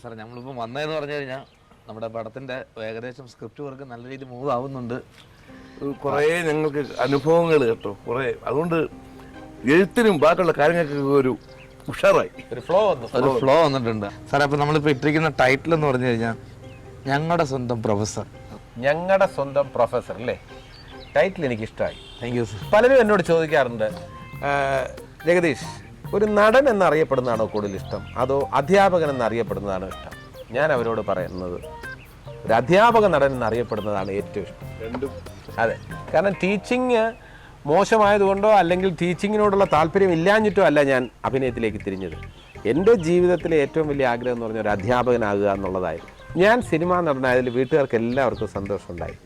സാറേ നമ്മളിപ്പോൾ വന്നതെന്ന് പറഞ്ഞു കഴിഞ്ഞാൽ നമ്മുടെ പടത്തിൻ്റെ ഏകദേശം സ്ക്രിപ്റ്റ് വർക്ക് നല്ല രീതിയിൽ മൂവ് ആവുന്നുണ്ട്. കുറേ ഞങ്ങൾക്ക് അനുഭവങ്ങൾ കേട്ടോ, കുറേ. അതുകൊണ്ട് എഴുത്തിനും ബാക്കിയുള്ള കാര്യങ്ങൾക്കൊക്കെ ഒരു ഉഷാറായി, ഒരു ഫ്ലോ വന്നിട്ടുണ്ട് സാറേ. അപ്പോൾ നമ്മളിപ്പോൾ ഇട്ടിരിക്കുന്ന ടൈറ്റിൽ എന്ന് പറഞ്ഞു കഴിഞ്ഞാൽ ഞങ്ങളുടെ സ്വന്തം പ്രൊഫസർ. ഞങ്ങളുടെ സ്വന്തം പ്രൊഫസർ അല്ലേ? ടൈറ്റിൽ എനിക്ക് ഇഷ്ടമായി. Thank you sir. പലരും എന്നോട് ചോദിക്കാറുണ്ട്, ജഗദീഷ് ഒരു നടൻ എന്നറിയപ്പെടുന്നതാണോ കൂടുതൽ ഇഷ്ടം അതോ അധ്യാപകൻ എന്നറിയപ്പെടുന്നതാണോ ഇഷ്ടം? ഞാൻ അവരോട് പറയുന്നത് ഒരു അധ്യാപക നടൻ എന്നറിയപ്പെടുന്നതാണ് ഏറ്റവും ഇഷ്ടം. അതെ, കാരണം ടീച്ചിങ് മോശമായതുകൊണ്ടോ അല്ലെങ്കിൽ ടീച്ചിങ്ങിനോടുള്ള താല്പര്യം ഇല്ലാഞ്ഞിട്ടോ അല്ല ഞാൻ അഭിനയത്തിലേക്ക് തിരിഞ്ഞത്. എൻ്റെ ജീവിതത്തിലെ ഏറ്റവും വലിയ ആഗ്രഹം എന്ന് പറഞ്ഞാൽ ഒരു അധ്യാപകനാകുക എന്നുള്ളതായിരുന്നു. ഞാൻ സിനിമാ നടനായതിൽ വീട്ടുകാർക്ക് എല്ലാവർക്കും സന്തോഷമുണ്ടായി.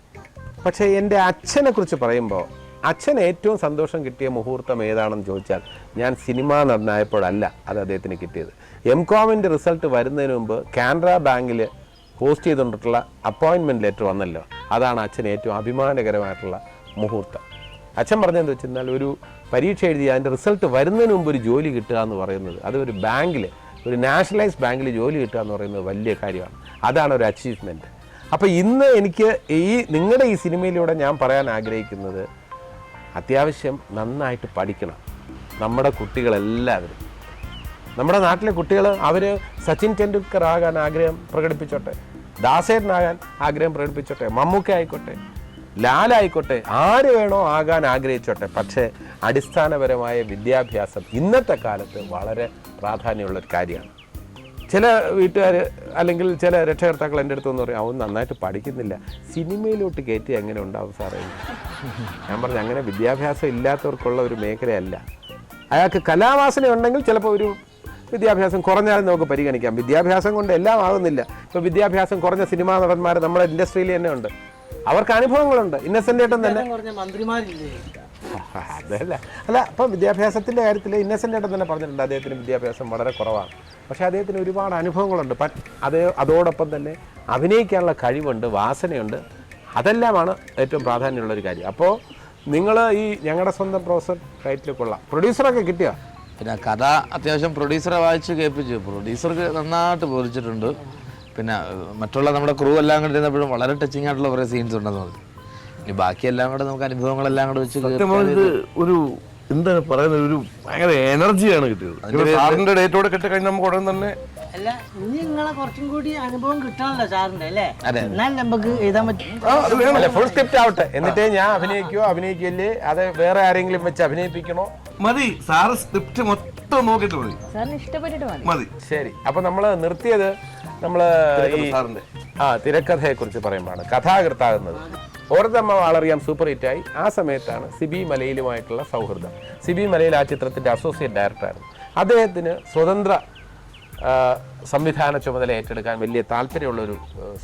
പക്ഷേ എൻ്റെ അച്ഛനെക്കുറിച്ച് പറയുമ്പോൾ അച്ഛൻ ഏറ്റവും സന്തോഷം കിട്ടിയ മുഹൂർത്തം ഏതാണെന്ന് ചോദിച്ചാൽ ഞാൻ സിനിമാ നടനായപ്പോഴല്ല അത് അദ്ദേഹത്തിന് കിട്ടിയത്. MCOMൻ്റെ റിസൾട്ട് വരുന്നതിന് മുമ്പ് കാനറ ബാങ്കിൽ പോസ്റ്റ് ചെയ്തുകൊണ്ടിട്ടുള്ള അപ്പോയിൻമെൻറ്റ് ലെറ്റർ വന്നല്ലോ, അതാണ് അച്ഛൻ ഏറ്റവും അഭിമാനകരമായിട്ടുള്ള മുഹൂർത്തം. അച്ഛൻ പറഞ്ഞതെന്ന് വെച്ചാൽ ഒരു പരീക്ഷ എഴുതി അതിൻ്റെ റിസൾട്ട് വരുന്നതിന് മുമ്പ് ഒരു ജോലി കിട്ടുക എന്ന് പറയുന്നത്, അത് ഒരു ബാങ്കിൽ, ഒരു നാഷണലൈസ്ഡ് ബാങ്കിൽ ജോലി കിട്ടുക എന്ന് പറയുന്നത് വലിയ കാര്യമാണ്. അതാണ് ഒരു അച്ചീവ്മെൻറ്റ്. അപ്പോൾ ഇന്ന് എനിക്ക് നിങ്ങളുടെ ഈ സിനിമയിലൂടെ ഞാൻ പറയാൻ ആഗ്രഹിക്കുന്നത്, അത്യാവശ്യം നന്നായിട്ട് പഠിക്കണം നമ്മുടെ കുട്ടികളെല്ലാവരും. നമ്മുടെ നാട്ടിലെ കുട്ടികൾ അവർ സച്ചിൻ ടെണ്ടുൽക്കർ ആകാൻ ആഗ്രഹം പ്രകടിപ്പിച്ചോട്ടെ, ദാസേട്ടനാകാൻ ആഗ്രഹം പ്രകടിപ്പിച്ചോട്ടെ, മമ്മൂക്ക ആയിക്കോട്ടെ, ലാലായിക്കോട്ടെ, ആര് വേണോ ആകാൻ ആഗ്രഹിച്ചോട്ടെ. പക്ഷേ അടിസ്ഥാനപരമായ വിദ്യാഭ്യാസം ഇന്നത്തെ കാലത്ത് വളരെ പ്രാധാന്യമുള്ളൊരു കാര്യമാണ്. ചില വീട്ടുകാർ അല്ലെങ്കിൽ ചില രക്ഷകർത്താക്കൾ എൻ്റെ അടുത്തൊന്ന് പറയും, അവൻ നന്നായിട്ട് പഠിക്കുന്നില്ല, സിനിമയിലോട്ട് കയറ്റി എങ്ങനെ ഉണ്ടാവും സാറേ? ഞാൻ പറഞ്ഞു, അങ്ങനെ വിദ്യാഭ്യാസം ഇല്ലാത്തവർക്കുള്ള ഒരു മേഖലയല്ല. അയാൾക്ക് കലാവാസന ഉണ്ടെങ്കിൽ ചിലപ്പോൾ ഒരു വിദ്യാഭ്യാസം കുറഞ്ഞാലും നമുക്ക് പരിഗണിക്കാം. വിദ്യാഭ്യാസം കൊണ്ട് എല്ലാം ആകുന്നില്ല. ഇപ്പോൾ വിദ്യാഭ്യാസം കുറഞ്ഞ സിനിമാ നടന്മാർ നമ്മുടെ ഇൻഡസ്ട്രിയിൽ തന്നെ ഉണ്ട്, അവർക്ക് അനുഭവങ്ങളുണ്ട്. ഇന്നസെൻ്റ് ഏട്ടൻ തന്നെ അതല്ല അല്ല അപ്പം വിദ്യാഭ്യാസത്തിൻ്റെ കാര്യത്തിൽ ഇന്നസെൻ്റ് ഏട്ടൻ തന്നെ പറഞ്ഞിട്ടുണ്ട്, അദ്ദേഹത്തിന് വിദ്യാഭ്യാസം വളരെ കുറവാണ്. പക്ഷേ അദ്ദേഹത്തിന് ഒരുപാട് അനുഭവങ്ങളുണ്ട്. അതോടൊപ്പം തന്നെ അഭിനയിക്കാനുള്ള കഴിവുണ്ട്, വാസനയുണ്ട്. അതെല്ലാമാണ് ഏറ്റവും പ്രാധാന്യമുള്ളൊരു കാര്യം. അപ്പോൾ നിങ്ങൾ ഈ ഞങ്ങളുടെ സ്വന്തം പ്രൊഫസർ ടൈറ്റിൽ കൊള്ളാം. പ്രൊഡ്യൂസറൊക്കെ കിട്ടിയോ? പിന്നെ കഥ അത്യാവശ്യം പ്രൊഡ്യൂസറെ വായിച്ച് കേൾപ്പിച്ചു. പ്രൊഡ്യൂസർക്ക് നന്നായിട്ട് ബോധിച്ചിട്ടുണ്ട്. പിന്നെ മറ്റുള്ള നമ്മുടെ ക്രൂ എല്ലാം കൂടെ ഇരുന്നപ്പോഴും വളരെ ടച്ചിങ് ആയിട്ടുള്ള കുറേ സീൻസ് ഉണ്ടെന്ന് പറഞ്ഞു. ഇനി ബാക്കിയെല്ലാം കൂടെ നമുക്ക് അനുഭവങ്ങളെല്ലാം കൂടെ വെച്ച് ഒരു എന്താണ് പറയുന്നത്, ഒരു ഭയങ്കര എനർജിയാണ് കിട്ടിയത്. സാറിന്റെ ഡേറ്റോടെ കിട്ടി കഴിഞ്ഞാൽ നമുക്ക് ഉടൻ തന്നെ അല്ല, ഇനി നിങ്ങളെ കുറച്ചും കൂടി അനുഭവം കിട്ടാണല്ലോ സാറിന്റെ അല്ലേ? എന്നാൽ നമുക്ക് എഴുതാൻ പറ്റും. ഫുൾ സ്ക്രിപ്റ്റ് ആവട്ടെ, എന്നിട്ടേ ഞാൻ അഭിനയിക്കല്ലേ, അത് വേറെ ആരെങ്കിലും വെച്ച് അഭിനയിപ്പിക്കണോ? മതി, സാറ് സ്ക്രിപ്റ്റ് മൊത്തം നോക്കിയിട്ട് മതി, സാറിന് ഇഷ്ടപ്പെട്ടിട്ട് മതി. ശരി, അപ്പൊ നമ്മൾ നിർത്തിയത് സാറിന്റെ തിരക്കഥയെ കുറിച്ച് പറയുമ്പോഴാണ് കഥാകൃത്താകുന്നത്. ഓർത്തമ്മ വളറിയാം സൂപ്പർ ഹിറ്റായി. ആ സമയത്താണ് സിബി മലയിലുമായിട്ടുള്ള സൗഹൃദം. സിബി മലയിൽ ആ ചിത്രത്തിൻ്റെ അസോസിയേറ്റ് ഡയറക്ടറായിരുന്നു. അദ്ദേഹത്തിന് സ്വതന്ത്ര സംവിധാന ചുമതല ഏറ്റെടുക്കാൻ വലിയ താല്പര്യമുള്ളൊരു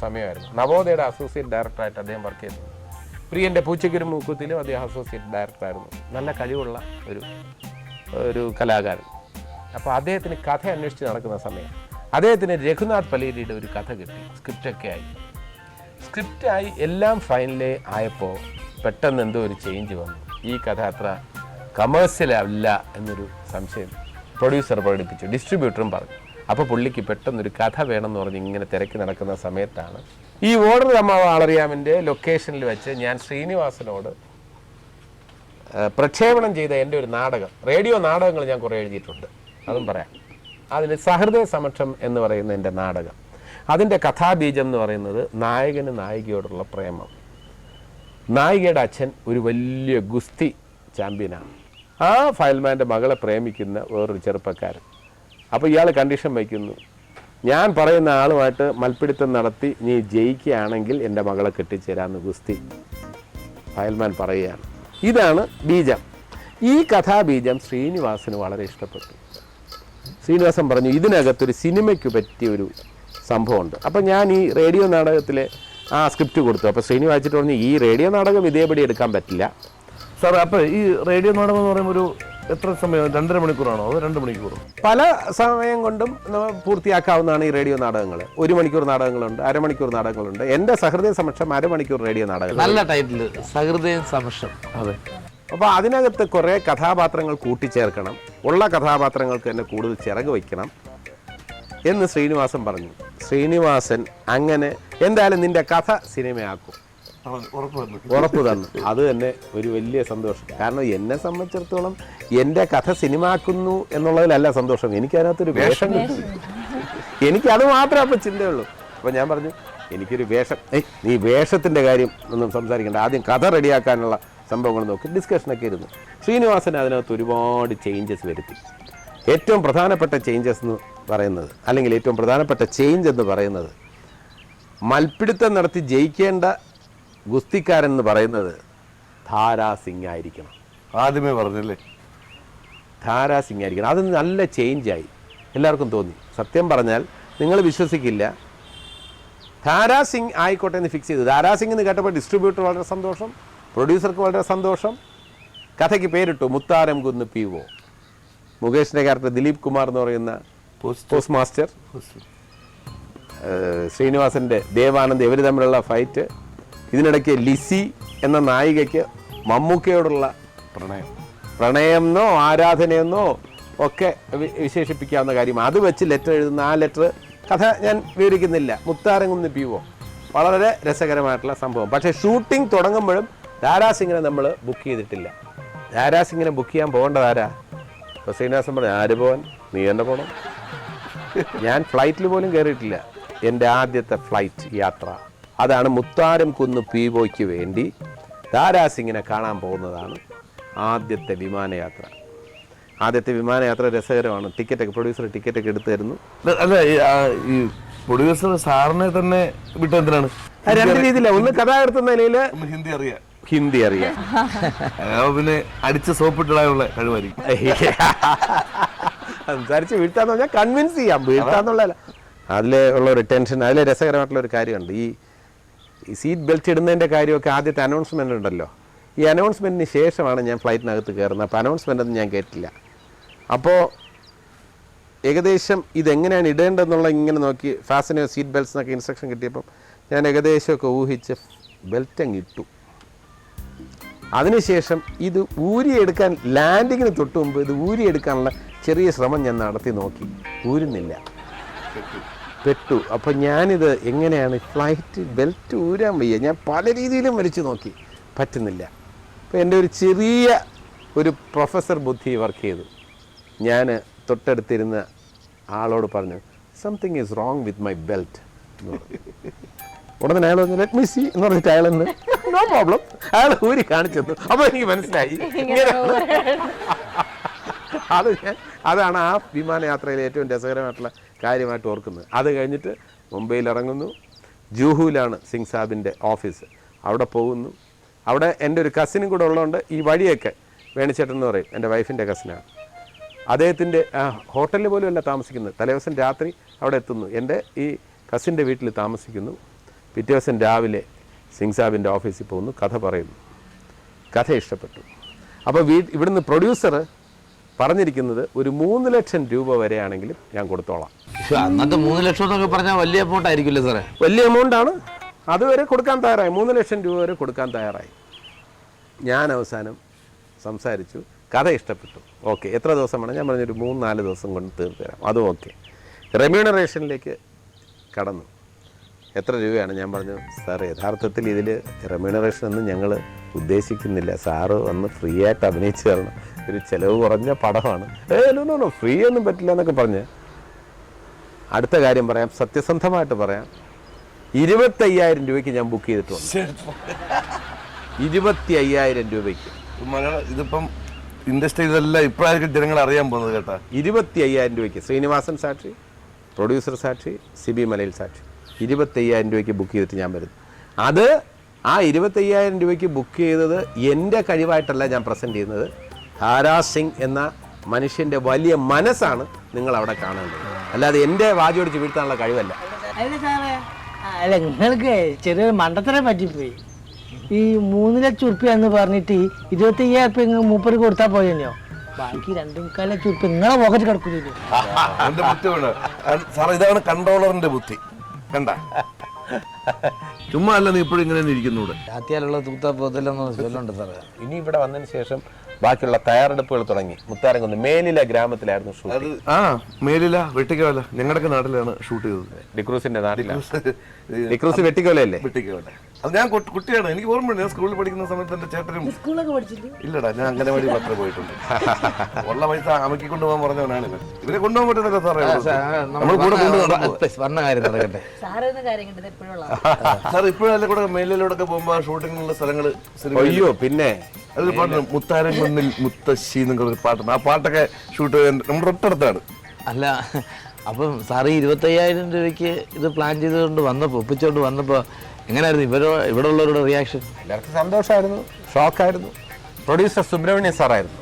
സമയമായിരുന്നു. നവോദയയുടെ അസോസിയേറ്റ് ഡയറക്ടറായിട്ട് അദ്ദേഹം വർക്ക് ചെയ്തു. പ്രിയൻ്റെ പൂച്ചയ്ക്കൊരു മൂക്കുത്തിലും അദ്ദേഹം അസോസിയേറ്റ് ഡയറക്ടറായിരുന്നു. നല്ല കഴിവുള്ള ഒരു കലാകാരൻ. അപ്പോൾ അദ്ദേഹത്തിന് കഥ അന്വേഷിച്ച് നടക്കുന്ന സമയം അദ്ദേഹത്തിന് രഘുനാഥ് പലേരിയുടെ ഒരു കഥ കിട്ടി. സ്ക്രിപ്റ്റായി എല്ലാം ഫൈനലേ ആയപ്പോൾ പെട്ടെന്ന് എന്തോ ഒരു ചേഞ്ച് വന്നു. ഈ കഥ അത്ര കമേഴ്സ്യൽ അല്ല എന്നൊരു സംശയം പ്രൊഡ്യൂസർ പ്രകടിപ്പിച്ചു, ഡിസ്ട്രിബ്യൂട്ടറും പറഞ്ഞു. അപ്പോൾ പുള്ളിക്ക് പെട്ടെന്നൊരു കഥ വേണമെന്ന് പറഞ്ഞ് ഇങ്ങനെ തിരക്കി നടക്കുന്ന സമയത്താണ് ഈ ഓർഡർ അമ്മ വളറിയാമിൻ്റെ ലൊക്കേഷനിൽ വെച്ച് ഞാൻ ശ്രീനിവാസനോട് പ്രക്ഷേപണം ചെയ്ത എൻ്റെ ഒരു നാടകം, റേഡിയോ നാടകങ്ങൾ ഞാൻ കുറേ എഴുതിയിട്ടുണ്ട്, അതും പറയാം. അതിൽ സഹൃദയ സമക്ഷം എന്ന് പറയുന്ന എൻ്റെ നാടകം, അതിൻ്റെ കഥാബീജം എന്ന് പറയുന്നത് നായകന് നായികയോടുള്ള പ്രേമം. നായികയുടെ അച്ഛൻ ഒരു വലിയ ഗുസ്തി ചാമ്പ്യനാണ്. ആ ഫയൽമാൻ്റെ മകളെ പ്രേമിക്കുന്ന വേറൊരു ചെറുപ്പക്കാരൻ. അപ്പോൾ ഇയാൾ കണ്ടീഷൻ വയ്ക്കുന്നു, ഞാൻ പറയുന്ന ആളുമായിട്ട് മൽപ്പിടുത്തം നടത്തി നീ ജയിക്കുകയാണെങ്കിൽ എൻ്റെ മകളെ കെട്ടിച്ചേരാമെന്ന് ഗുസ്തി ഫയൽമാൻ പറയുകയാണ്. ഇതാണ് ബീജം. ഈ കഥാബീജം ശ്രീനിവാസന് വളരെ ഇഷ്ടപ്പെട്ടു. ശ്രീനിവാസൻ പറഞ്ഞു, ഇതിനകത്തൊരു സിനിമയ്ക്ക് പറ്റിയൊരു സംഭവമുണ്ട്. അപ്പം ഞാൻ ഈ റേഡിയോ നാടകത്തിലെ ആ സ്ക്രിപ്റ്റ് കൊടുത്തു. അപ്പോൾ ശ്രീനി വായിച്ചിട്ട് പറഞ്ഞു, ഈ റേഡിയോ നാടകം ഇതേപടി എടുക്കാൻ പറ്റില്ല സാർ. അപ്പോൾ ഈ റേഡിയോ നാടകം എന്ന് പറയുമ്പോൾ ഒരു എത്ര സമയം, 2.5 മണിക്കൂറാണോ അതോ 2 മണിക്കൂറോ? പല സമയം കൊണ്ടും പൂർത്തിയാക്കാവുന്നതാണ് ഈ റേഡിയോ നാടകങ്ങൾ. 1 മണിക്കൂർ നാടകങ്ങളുണ്ട്, അരമണിക്കൂർ നാടകങ്ങളുണ്ട്. എൻ്റെ സഹൃദയ സമക്ഷം അരമണിക്കൂർ റേഡിയോ നാടകം. നല്ല ടൈറ്റിൽ, സഹൃദയം സമക്ഷം. അതെ. അപ്പോൾ അതിനകത്ത് കുറേ കഥാപാത്രങ്ങൾ കൂട്ടിച്ചേർക്കണം. ഉള്ള കഥാപാത്രങ്ങൾക്ക് തന്നെ കൂടുതൽ ചിറക് വയ്ക്കണം. എന്ന് ശ്രീനിവാസൻ പറഞ്ഞു. ശ്രീനിവാസൻ അങ്ങനെ എന്തായാലും നിന്റെ കഥ സിനിമയാക്കും ഉറപ്പ് തന്നു. അത് തന്നെ ഒരു വലിയ സന്തോഷം. കാരണം എന്നെ സംബന്ധിച്ചിടത്തോളം എൻ്റെ കഥ സിനിമയാക്കുന്നു എന്നുള്ളതിലല്ല സന്തോഷം, എനിക്കതിനകത്തൊരു വേഷം കിട്ടും. എനിക്കത് മാത്രമേ അപ്പം ചിന്തയുള്ളൂ. അപ്പം ഞാൻ പറഞ്ഞു എനിക്കൊരു വേഷം, നീ വേഷത്തിൻ്റെ കാര്യം ഒന്നും സംസാരിക്കേണ്ട, ആദ്യം കഥ റെഡിയാക്കാനുള്ള സംഭവങ്ങൾ നോക്കി ഡിസ്കഷനൊക്കെ ഇരുന്നു. ശ്രീനിവാസൻ അതിനകത്ത് ഒരുപാട് ചേഞ്ചസ് വരുത്തി. ഏറ്റവും പ്രധാനപ്പെട്ട ചേഞ്ചസ് എന്ന് പറയുന്നത്, അല്ലെങ്കിൽ ഏറ്റവും പ്രധാനപ്പെട്ട ചേഞ്ച് എന്ന് പറയുന്നത്, മൽപ്പിടുത്തം നടത്തി ജയിക്കേണ്ട ഗുസ്തിക്കാരൻ എന്ന് പറയുന്നത് ധാരാ സിംഗ് ആയിരിക്കണം. ആദ്യമേ പറഞ്ഞല്ലേ, ധാരാ സിംഗ് ആയിരിക്കണം. അത് നല്ല ചേഞ്ചായി എല്ലാവർക്കും തോന്നി. സത്യം പറഞ്ഞാൽ നിങ്ങൾ വിശ്വസിക്കില്ല, ധാരാ സിംഗ് ആയിക്കോട്ടെ എന്ന് ഫിക്സ് ചെയ്തു. ധാരാ സിംഗ് എന്ന് കേട്ടപ്പോൾ ഡിസ്ട്രിബ്യൂട്ടർ വളരെ സന്തോഷം, പ്രൊഡ്യൂസർക്ക് വളരെ സന്തോഷം. കഥയ്ക്ക് പേരിട്ടു മുത്താരം കുന്ന് PO. മുകേഷിൻ്റെ ക്യാരക്ടർ ദിലീപ് കുമാർ എന്ന് പറയുന്ന പോസ്റ്റ് മാസ്റ്റർ, ശ്രീനിവാസൻ്റെ ദേവാനന്ദ്, ഇവർ തമ്മിലുള്ള ഫൈറ്റ്. ഇതിനിടയ്ക്ക് ലിസി എന്ന നായികയ്ക്ക് മമ്മൂക്കയോടുള്ള പ്രണയമെന്നോ ആരാധനയെന്നോ ഒക്കെ വിശേഷിപ്പിക്കാവുന്ന കാര്യം. അത് വെച്ച് ലെറ്റർ എഴുതുന്ന ആ ലെറ്റർ കഥ ഞാൻ വിവരിക്കുന്നില്ല. മുത്താരംകുന്ന് PO വളരെ രസകരമായിട്ടുള്ള സംഭവം. പക്ഷേ ഷൂട്ടിംഗ് തുടങ്ങുമ്പോഴും ധാരാ സിംഗിനെ നമ്മൾ ബുക്ക് ചെയ്തിട്ടില്ല. ധാരാ സിംഗിനെ ബുക്ക് ചെയ്യാൻ പോകേണ്ടതാരാ? അപ്പോൾ ശ്രീനിവാസൻ പറഞ്ഞു, ആര് പോകാൻ, നീ തന്നെ പോകണം. ഞാൻ ഫ്ലൈറ്റിൽ പോലും കയറിയിട്ടില്ല. എൻ്റെ ആദ്യത്തെ ഫ്ലൈറ്റ് യാത്ര അതാണ്. മുത്താരം കുന്ന് POയ്ക്ക് വേണ്ടി ധാരാ സിംഗിനെ കാണാൻ പോകുന്നതാണ് ആദ്യത്തെ വിമാനയാത്ര. ആദ്യത്തെ വിമാനയാത്ര രസകരമാണ്. ടിക്കറ്റൊക്കെ പ്രൊഡ്യൂസർ ടിക്കറ്റൊക്കെ എടുത്തു തരുന്നു. അല്ല, ഈ പ്രൊഡ്യൂസർ സാറിനെ തന്നെ വിട്ടെന്തിനാണ്? രണ്ട് രീതിയിലാണ്. ഒന്ന് കഥാകൃത്ത് നിലയിൽ ഹിന്ദി അറിയാം, പിന്നെ അടിച്ച് സോപ്പിട്ടിടാനുള്ള കഴിവായിരിക്കും. സംസാരിച്ച് വീഴ്ത്താന്ന് പറഞ്ഞാൽ കൺവിൻസ് ചെയ്യാം, വീഴ്ത്താന്നുള്ളതല്ല. അതിലെ ഉള്ള ഒരു ടെൻഷൻ, അതിലെ രസകരമായിട്ടുള്ള ഒരു കാര്യമുണ്ട്. ഈ സീറ്റ് ബെൽറ്റ് ഇടുന്നതിൻ്റെ കാര്യമൊക്കെ ആദ്യത്തെ അനൗൺസ്മെൻ്റ് ഉണ്ടല്ലോ, ഈ അനൗൺസ്മെൻറ്റിന് ശേഷമാണ് ഞാൻ ഫ്ലൈറ്റിനകത്ത് കയറുന്നത്. അപ്പോൾ അനൗൺസ്മെൻ്റ് ഒന്നും ഞാൻ കേട്ടില്ല. അപ്പോൾ ഏകദേശം ഇതെങ്ങനെയാണ് ഇടേണ്ടതെന്നുള്ള ഇങ്ങനെ നോക്കി ഫാസ്റ്റൻ യുവർ സീറ്റ് ബെൽറ്റ്സ് എന്നൊക്കെ ഇൻസ്ട്രക്ഷൻ കിട്ടിയപ്പം ഞാൻ ഏകദേശമൊക്കെ ഊഹിച്ച് ബെൽറ്റ് അങ്ങ് ഇട്ടു. അതിനുശേഷം ഇത് ഊരിയെടുക്കാൻ, ലാൻഡിങ്ങിന് തൊട്ട് മുമ്പ് ഇത് ഊരിയെടുക്കാനുള്ള ചെറിയ ശ്രമം ഞാൻ നടത്തി നോക്കി, ഊരുന്നില്ല, പെട്ടു. അപ്പം ഞാനിത് എങ്ങനെയാണ് ഫ്ലൈറ്റ് ബെൽറ്റ് ഊരാൻ വയ്യ, ഞാൻ പല രീതിയിലും വലിച്ചു നോക്കി, പറ്റുന്നില്ല. അപ്പോൾ എൻ്റെ ഒരു ചെറിയ ഒരു പ്രൊഫസർ ബുദ്ധി വർക്ക് ചെയ്തു. ഞാൻ തൊട്ടടുത്തിരുന്ന ആളോട് പറഞ്ഞു, something is wrong with my belt. ഉടനെ അയാൾ പറഞ്ഞു, ലെറ്റ് മീ സീ എന്ന് പറഞ്ഞിട്ട് അയാളെന്ന് നോ പ്രോബ്ലം അയാൾ ഊരി കാണിച്ചു. അപ്പോൾ എനിക്ക് മനസ്സിലായി അതാണ് ആ വിമാനയാത്രയിലെ ഏറ്റവും രസകരമായിട്ടുള്ള കാര്യമായിട്ട് ഓർക്കുന്നത്. അത് കഴിഞ്ഞിട്ട് മുംബൈയിൽ ഇറങ്ങുന്നു. ജൂഹുവിലാണ് സിംഗ് സാബിൻ്റെ ഓഫീസ്. അവിടെ പോകുന്നു. അവിടെ എൻ്റെ ഒരു കസിനും കൂടെ ഉള്ളതുകൊണ്ട് ഈ വഴിയൊക്കെ, വേണിച്ചേട്ടൻ എന്ന് പറയും, എൻ്റെ വൈഫിൻ്റെ കസിനാണ്. അദ്ദേഹത്തിൻ്റെ ഹോട്ടലിൽ പോലും അല്ല താമസിക്കുന്നത്. തലേദിവസം രാത്രി അവിടെ എത്തുന്നു. എൻ്റെ ഈ കസിൻ്റെ വീട്ടിൽ താമസിക്കുന്നു. പിറ്റേ ദിവസം രാവിലെ സിംഗ് സാബിൻ്റെ ഓഫീസിൽ പോകുന്നു, കഥ പറയുന്നു. കഥ ഇഷ്ടപ്പെട്ടു. അപ്പോൾ ഇവിടുന്ന് പ്രൊഡ്യൂസർ പറഞ്ഞിരിക്കുന്നത് ഒരു 3 ലക്ഷം രൂപ വരെയാണെങ്കിലും ഞാൻ കൊടുത്തോളാം. അന്നത്തെ 3 ലക്ഷം എന്നൊക്കെ പറഞ്ഞാൽ വലിയ എമൗണ്ട് ആയിരിക്കില്ലേ സാറേ? വലിയ എമൗണ്ടാണ്. അതുവരെ കൊടുക്കാൻ തയ്യാറായി. 3 ലക്ഷം രൂപ വരെ കൊടുക്കാൻ തയ്യാറായി. ഞാൻ അവസാനം സംസാരിച്ചു, കഥ ഇഷ്ടപ്പെട്ടു, ഓക്കെ, എത്ര ദിവസം വേണം? ഞാൻ പറഞ്ഞൊരു 3-4 ദിവസം കൊണ്ട് തീർത്ത് തരാം. അതും ഓക്കെ. റെമ്യൂണറേഷനിലേക്ക് കടന്നു. എത്ര രൂപയാണ്? ഞാൻ പറഞ്ഞു, സാർ യഥാർത്ഥത്തിൽ ഇതിൽ റെമ്യൂണറേഷൻ ഒന്നും ഞങ്ങൾ ഉദ്ദേശിക്കുന്നില്ല, സാറ് വന്ന് ഫ്രീ ആയിട്ട് അഭിനയിച്ച് തരണം, ഒരു ചിലവ് കുറഞ്ഞ പടമാണ്. നോ ഫ്രീ ഒന്നും പറ്റില്ല എന്നൊക്കെ പറഞ്ഞ്. അടുത്ത കാര്യം പറയാം, സത്യസന്ധമായിട്ട് പറയാം, 25,000 രൂപയ്ക്ക് ഞാൻ ബുക്ക് ചെയ്തിട്ട് വന്നു. 25,000 രൂപയ്ക്ക്. ഇതിപ്പം ഇൻഡസ്ട്രി ഇതെല്ലാം ഇപ്പോഴായിരിക്കും ജനങ്ങൾ അറിയാൻ പോകുന്നത് കേട്ടാ. 25,000 രൂപയ്ക്ക് ശ്രീനിവാസൻ സാക്ഷി, പ്രൊഡ്യൂസർ സാക്ഷി, സിബി മലയിൽ സാക്ഷി. 25,000 രൂപയ്ക്ക് ബുക്ക് ചെയ്തിട്ട് ഞാൻ വരുന്നു. അത് ആ 25,000 രൂപയ്ക്ക് ബുക്ക് ചെയ്തത് എൻ്റെ കഴിവായിട്ടല്ല ഞാൻ പ്രസൻറ്റ് ചെയ്യുന്നത്. ധാരാ സിംഗ് എന്ന മനുഷ്യൻ്റെ വലിയ മനസ്സാണ് നിങ്ങൾ അവിടെ കാണേണ്ടത്, അല്ലാതെ എൻ്റെ വാചോടിച്ച് വീഴ്ത്താനുള്ള കഴിവല്ല. അല്ല സാറേ, അല്ല നിങ്ങൾക്ക് ചെറിയൊരു മണ്ടത്തരം പറ്റിപ്പോയി. ഈ 3 ലക്ഷം ഉറുപ്പ്യ എന്ന് പറഞ്ഞിട്ട് 25,000 ഉറുപ്പ്യ മൂപ്പര് കൊടുത്താൽ പോയെന്നോ, ബാക്കി 2.25 ലക്ഷം ഉറുപ്പ്യ നിങ്ങളെ പോക്കറ്റ് കിടക്കില്ലല്ലോ. എന്റെ ബുദ്ധി സാർ, ഇതാണ് കൺട്രോളറിന്റെ ബുദ്ധി. കണ്ട, ചുമ്മാ അല്ല നീ ഇപ്പോഴും ഇങ്ങനെ ഇരിക്കുന്നൂടെ. രാത്രിയാലുള്ള തൂത്താ പോകത്തില്ലെന്ന് ചൊല്ലുണ്ട് സാറേ. ഇനി ഇവിടെ വന്നതിന് ശേഷം ബാക്കിയുള്ള തയ്യാറെടുപ്പുകൾ തുടങ്ങി. മുത്താരംകുന്ന് മേലില ഗ്രാമത്തിലായിരുന്നു ഷൂട്ട്. അത് മേലില വെട്ടിക്കവല ഞങ്ങളുടെ നാട്ടിലാണ് ഷൂട്ട് ചെയ്തത്. ഡിക്രൂസിന്റെ നാട്ടിലാണ്. ഡിക്രൂസ് വെട്ടിക്കോലല്ലേ? വെട്ടിക്കവല. അത് ഞാൻ കുട്ടിയാണ്, എനിക്ക് ഓർമ്മയുണ്ട്. ഞാൻ സ്കൂളിൽ പഠിക്കുന്ന സമയത്ത് എന്റെ ചേട്ടനും സ്കൂളൊക്കെ പഠിച്ചിട്ട് ഇല്ലടാ, ഞാൻ അംഗനവാടി മാത്രമേ പോയിട്ടുണ്ട്. ഉള്ള പൈസ അമക്കി കൊണ്ടുപോകാൻ പറഞ്ഞവനാണ് ഇവൻ. ഇവരെ കൊണ്ടുപോകാൻ പറ്റുന്നില്ല സാറേ, നമ്മൾ കൂടെ പറഞ്ഞ കാര്യം നടക്കട്ടെ. സാർ ഇപ്പോഴല്ലേ കൂടെ മേലിലൂടെ പോകുമ്പോ ഷൂട്ടിങ്ങിനുള്ള സ്ഥലങ്ങള് അയ്യോ പിന്നെ അതൊരു പാട്ട് മുത്താരം കുന്നിൽ മുത്തശ്ശി എന്നൊക്കെ ഒരു പാട്ടുണ്ട്. ആ പാട്ടൊക്കെ ഷൂട്ട് ചെയ്യാൻ നമ്മുടെ തൊട്ടടുത്താണ്. അല്ല, അപ്പം സാറ് 25,000 രൂപയ്ക്ക് ഇത് പ്ലാൻ ചെയ്തുകൊണ്ട് വന്നപ്പോൾ ഒപ്പിച്ചുകൊണ്ട് വന്നപ്പോൾ എങ്ങനെയായിരുന്നു ഇവിടെ ഉള്ളവരുടെ റിയാക്ഷൻ? എല്ലാവർക്കും സന്തോഷമായിരുന്നു, ഷോക്കായിരുന്നു. പ്രൊഡ്യൂസർ സുബ്രഹ്മണ്യൻ സാറായിരുന്നു,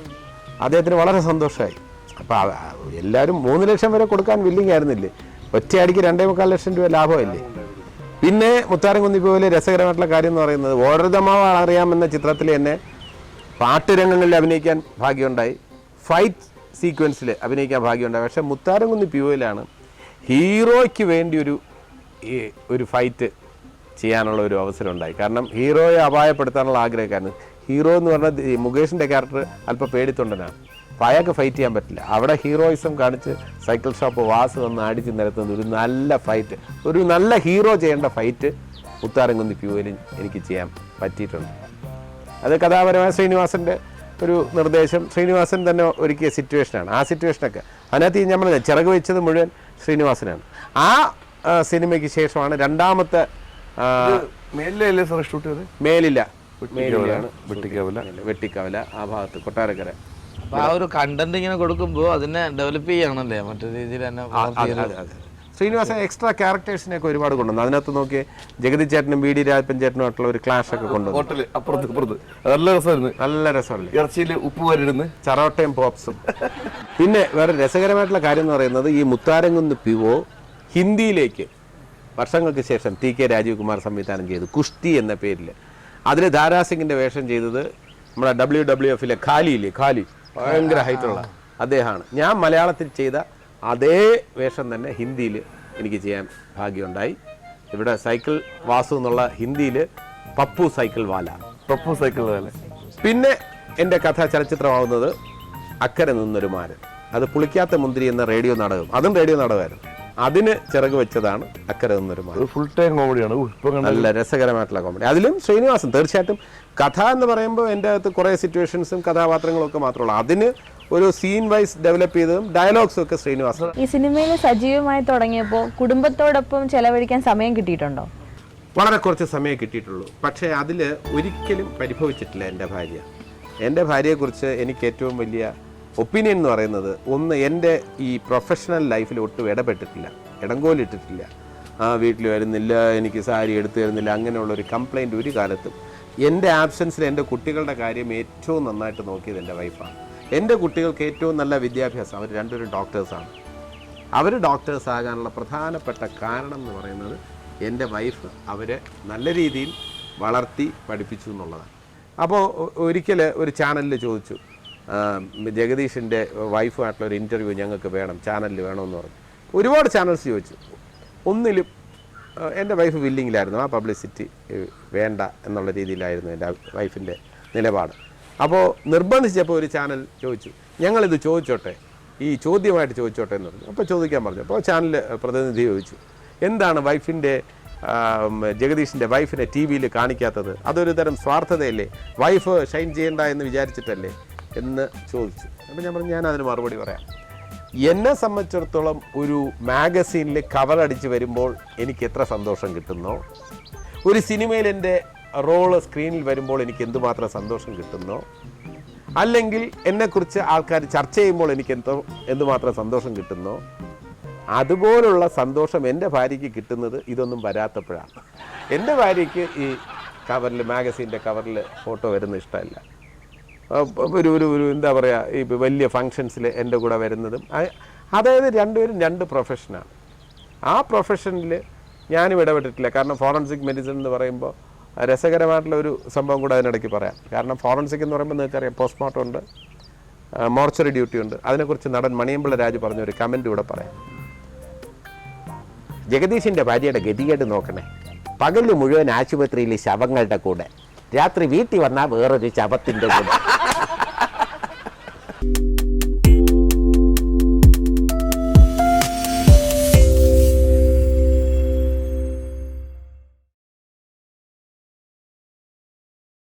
അദ്ദേഹത്തിന് വളരെ സന്തോഷമായി. അപ്പോൾ എല്ലാവരും 3 ലക്ഷം വരെ കൊടുക്കാൻ വില്ലിങ് ആയിരുന്നില്ലേ, ഒറ്റയടിക്ക് 2.25 ലക്ഷം രൂപ ലാഭമല്ലേ. പിന്നെ മുത്താരംകുന്ന് പോലെ രസകരമായിട്ടുള്ള കാര്യം എന്ന് പറയുന്നത്, ഓരതമാവ് അറിയാമെന്ന ചിത്രത്തിൽ തന്നെ പാട്ടുരംഗങ്ങളിൽ അഭിനയിക്കാൻ ഭാഗ്യമുണ്ടായി, ഫൈറ്റ് സീക്വൻസിൽ അഭിനയിക്കാൻ ഭാഗ്യമുണ്ടായി. പക്ഷേ മുത്താരംകുന്ന് പ്യൂവയിലാണ് ഹീറോയ്ക്ക് വേണ്ടി ഒരു ഫൈറ്റ് ചെയ്യാനുള്ള ഒരു അവസരം ഉണ്ടായി. കാരണം ഹീറോയെ അപായപ്പെടുത്താനുള്ള ആഗ്രഹക്കാരന്. ഹീറോ എന്ന് പറഞ്ഞാൽ മുകേഷിൻ്റെ ക്യാരക്ടർ അല്പം പേടിത്തൊണ്ടനാണ്, അപ്പോൾ അയാൾക്ക് ഫൈറ്റ് ചെയ്യാൻ പറ്റില്ല. അവിടെ ഹീറോയിസം കാണിച്ച് സൈക്കിൾ ഷോപ്പ് വാസ് വന്ന് അടിച്ച് നിരത്തുന്ന ഒരു നല്ല ഫൈറ്റ്, ഒരു നല്ല ഹീറോ ചെയ്യേണ്ട ഫൈറ്റ് മുത്താരംകുന്ന് പ്യൂവയിൽ എനിക്ക് ചെയ്യാൻ പറ്റിയിട്ടുണ്ട്. അത് കഥാപരമായ ശ്രീനിവാസൻ്റെ ഒരു നിർദ്ദേശം, ശ്രീനിവാസൻ തന്നെ ഒരുക്കിയ സിറ്റുവേഷനാണ്. ആ സിറ്റുവേഷനൊക്കെ അതിനകത്ത് നമ്മൾ ചിറക് വെച്ചത് മുഴുവൻ ശ്രീനിവാസനാണ്. ആ സിനിമയ്ക്ക് ശേഷമാണ് രണ്ടാമത്തെ മേലിലല്ലേ സാർ ഷൂട്ട് ചെയ്തത്? മേലില, വെട്ടിക്കവല ആ ഭാഗത്ത് കൊട്ടാരക്കര. അപ്പോൾ ആ ഒരു കണ്ടന്റ് ഇങ്ങനെ കൊടുക്കുമ്പോൾ അതിനെ ഡെവലപ്പ് ചെയ്യണല്ലേ മറ്റൊരു രീതിയിൽ തന്നെ. ശ്രീനിവാസൻ എക്സ്ട്രാ ക്യാരക്ടേഴ്സിനെയൊക്കെ ഒരുപാട് കൊണ്ടുവന്നു. അതിനകത്ത് നോക്കി ജഗതി ചേട്ടനും ബി ഡി രാജപ്പൻ ചേട്ടനുമായിട്ടുള്ള ഒരു ക്ലാഷ് ഒക്കെ കൊണ്ടുവന്നു. അപ്പുറത്ത് നല്ല രസമായിരുന്നു. നല്ല രസമല്ലേ, ഇറച്ചിയിൽ ഉപ്പ് വരിടുന്ന് ചറോട്ടയും പോപ്സും. പിന്നെ വേറെ രസകരമായിട്ടുള്ള കാര്യം എന്ന് പറയുന്നത്, ഈ മുത്താരംകുന്ന് പ്യുവോ ഹിന്ദിയിലേക്ക് വർഷങ്ങൾക്ക് ശേഷം ടി കെ രാജീവ് കുമാർ സംവിധാനം ചെയ്തു, കുഷ്തി എന്ന പേരിൽ. അതിൽ ദാരാസിംഗിൻ്റെ വേഷം ചെയ്തത് നമ്മുടെ WWF ഖാലി ഭയങ്കര ഹൈറ്റുള്ള അദ്ദേഹമാണ്. ഞാൻ മലയാളത്തിൽ ചെയ്ത അതേ വേഷം തന്നെ ഹിന്ദിയിൽ എനിക്ക് ചെയ്യാൻ ഭാഗ്യമുണ്ടായി. ഇവിടെ സൈക്കിൾ വാസു എന്നുള്ള ഹിന്ദിയിൽ പപ്പു സൈക്കിൾ വാല. പിന്നെ എൻ്റെ കഥ ചലച്ചിത്രമാവുന്നത് അക്കരെ നിന്നൊരു മാരൻ. അത് പുളിക്കാത്ത മുന്തിരി എന്ന റേഡിയോ നാടകം, അതും റേഡിയോ നാടകമായിരുന്നു. അതിന് ചിറക് വെച്ചതാണ് അക്കരെ നിന്നൊരു മാരൻ. ഫുൾ ടൈം കോമഡിയാണ്, നല്ല രസകരമായിട്ടുള്ള കോമഡി. അതിലും ശ്രീനിവാസൻ തീർച്ചയായിട്ടും. കഥ എന്ന് പറയുമ്പോൾ എൻ്റെ അകത്ത് കുറേ സിറ്റുവേഷൻസും കഥാപാത്രങ്ങളും ഒക്കെ മാത്രമുള്ളൂ. അതിന് ഒരു സീൻ വൈസ് ഡെവലപ്പ് ചെയ്തതും ഡയലോഗ്സും ഒക്കെ ശ്രീനിവാസൻ. ഈ സിനിമയിൽ സജീവമായി തുടങ്ങിയപ്പോൾ കുടുംബത്തോടൊപ്പം ചെലവഴിക്കാൻ സമയം കിട്ടിയിട്ടുണ്ടോ? വളരെ കുറച്ച് സമയം കിട്ടിയിട്ടുള്ളൂ. പക്ഷേ അതിൽ ഒരിക്കലും പരിഭവിച്ചിട്ടില്ല എൻ്റെ ഭാര്യ. എൻ്റെ ഭാര്യയെക്കുറിച്ച് എനിക്ക് ഏറ്റവും വലിയ ഒപ്പീനിയൻ എന്ന് പറയുന്നത്, ഒന്ന്, എൻ്റെ ഈ പ്രൊഫഷണൽ ലൈഫിൽ ഒട്ടും ഇടപെട്ടിട്ടില്ല, ഇടങ്കോലിട്ടിട്ടില്ല. വീട്ടിൽ വരുന്നില്ല, എനിക്ക് സാരി എടുത്തു തരുന്നില്ല, അങ്ങനെയുള്ളൊരു കംപ്ലൈൻറ്റ് ഒരു കാലത്തും. എൻ്റെ ആബ്സെൻസിൽ എൻ്റെ കുട്ടികളുടെ കാര്യം ഏറ്റവും നന്നായിട്ട് നോക്കിയത് എൻ്റെ വൈഫാണ്. എൻ്റെ കുട്ടികൾക്ക് ഏറ്റവും നല്ല വിദ്യാഭ്യാസം, അവർ രണ്ടുപേരും ഡോക്ടേഴ്സാണ്. അവർ ഡോക്ടേഴ്സ് ആകാനുള്ള പ്രധാനപ്പെട്ട കാരണം എന്ന് പറയുന്നത് എൻ്റെ വൈഫ് അവരെ നല്ല രീതിയിൽ വളർത്തി പഠിപ്പിച്ചു എന്നുള്ളതാണ്. അപ്പോൾ ഒരിക്കൽ ഒരു ചാനലിൽ ചോദിച്ചു, ജഗദീഷിൻ്റെ വൈഫുമായിട്ടുള്ള ഒരു ഇൻ്റർവ്യൂ ഞങ്ങൾക്ക് വേണം, ചാനലിൽ വേണമെന്ന് പറഞ്ഞു. ഒരുപാട് ചാനൽസ് ചോദിച്ചു, ഒന്നിലും എൻ്റെ വൈഫ് വില്ലിങ്ങിലായിരുന്നു. ആ പബ്ലിസിറ്റി വേണ്ട എന്നുള്ള രീതിയിലായിരുന്നു എൻ്റെ വൈഫിൻ്റെ നിലപാട്. അപ്പോൾ നിർബന്ധിച്ചപ്പോൾ ഒരു ചാനൽ ചോദിച്ചു, ഞങ്ങളിത് ചോദിച്ചോട്ടെ, ഈ ചോദ്യമായിട്ട് ചോദിച്ചോട്ടെ എന്ന് പറഞ്ഞു. അപ്പോൾ ചോദിക്കാൻ പറഞ്ഞു. അപ്പോൾ ചാനൽ പ്രതിനിധി ചോദിച്ചു, എന്താണ് ജഗദീഷിൻ്റെ വൈഫിനെ TV-യിൽ കാണിക്കാത്തത്? അതൊരു തരം സ്വാർത്ഥതയല്ലേ, വൈഫ് ഷൈൻ ചെയ്യണ്ട എന്ന് വിചാരിച്ചിട്ടല്ലേ എന്ന് ചോദിച്ചു. അപ്പോൾ ഞാൻ പറഞ്ഞു, ഞാൻ അതിന് മറുപടി പറയാം. എന്നെ സംബന്ധിച്ചിടത്തോളം ഒരു മാഗസീനിൽ കവർ അടിച്ച് വരുമ്പോൾ എനിക്ക് എത്ര സന്തോഷം കിട്ടുന്നോ, ഒരു സിനിമയിൽ എൻ്റെ റോള് സ്ക്രീനിൽ വരുമ്പോൾ എനിക്ക് എന്തുമാത്രം സന്തോഷം കിട്ടുന്നോ, അല്ലെങ്കിൽ എന്നെക്കുറിച്ച് ആൾക്കാർ ചർച്ച ചെയ്യുമ്പോൾ എനിക്ക് എന്തുമാത്രം സന്തോഷം കിട്ടുന്നോ, അതുപോലുള്ള സന്തോഷം എൻ്റെ ഭാര്യയ്ക്ക് കിട്ടുന്നത് ഇതൊന്നും വരാത്തപ്പോഴാണ്. എൻ്റെ ഭാര്യയ്ക്ക് ഈ കവറിൽ, മാഗസീൻ്റെ കവറിൽ ഫോട്ടോ വരുന്ന ഇഷ്ടമല്ല. ഒരു എന്താ പറയുക, ഈ വലിയ ഫങ്ഷൻസിൽ എൻ്റെ കൂടെ വരുന്നതും. അതായത് രണ്ടുപേരും രണ്ട് പ്രൊഫഷനാണ്. ആ പ്രൊഫഷനിൽ ഞാനും ഇടപെട്ടിട്ടില്ല. കാരണം ഫോറൻസിക് മെഡിസിൻ എന്ന് പറയുമ്പോൾ രസകരമായിട്ടുള്ള ഒരു സംഭവം കൂടെ അതിനിടയ്ക്ക് പറയാം. കാരണം ഫോറൻസിക് എന്ന് പറയുമ്പോൾ നിങ്ങൾക്കറിയാം, പോസ്റ്റ്മോർട്ടം ഉണ്ട്, മോർച്ചറി ഡ്യൂട്ടി ഉണ്ട്. അതിനെക്കുറിച്ച് നടൻ മണിയമ്പിള്ള രാജു പറഞ്ഞൊരു കമൻറ്റ് ഇവിടെ പറയാം. ജഗദീഷിൻ്റെ ഭാര്യയുടെ ഗതികേട് നോക്കണേ, പകല് മുഴുവൻ ആശുപത്രിയിൽ ശവങ്ങളുടെ കൂടെ, രാത്രി വീട്ടിൽ വന്നാൽ വേറൊരു ശവത്തിൻ്റെ കൂടെ.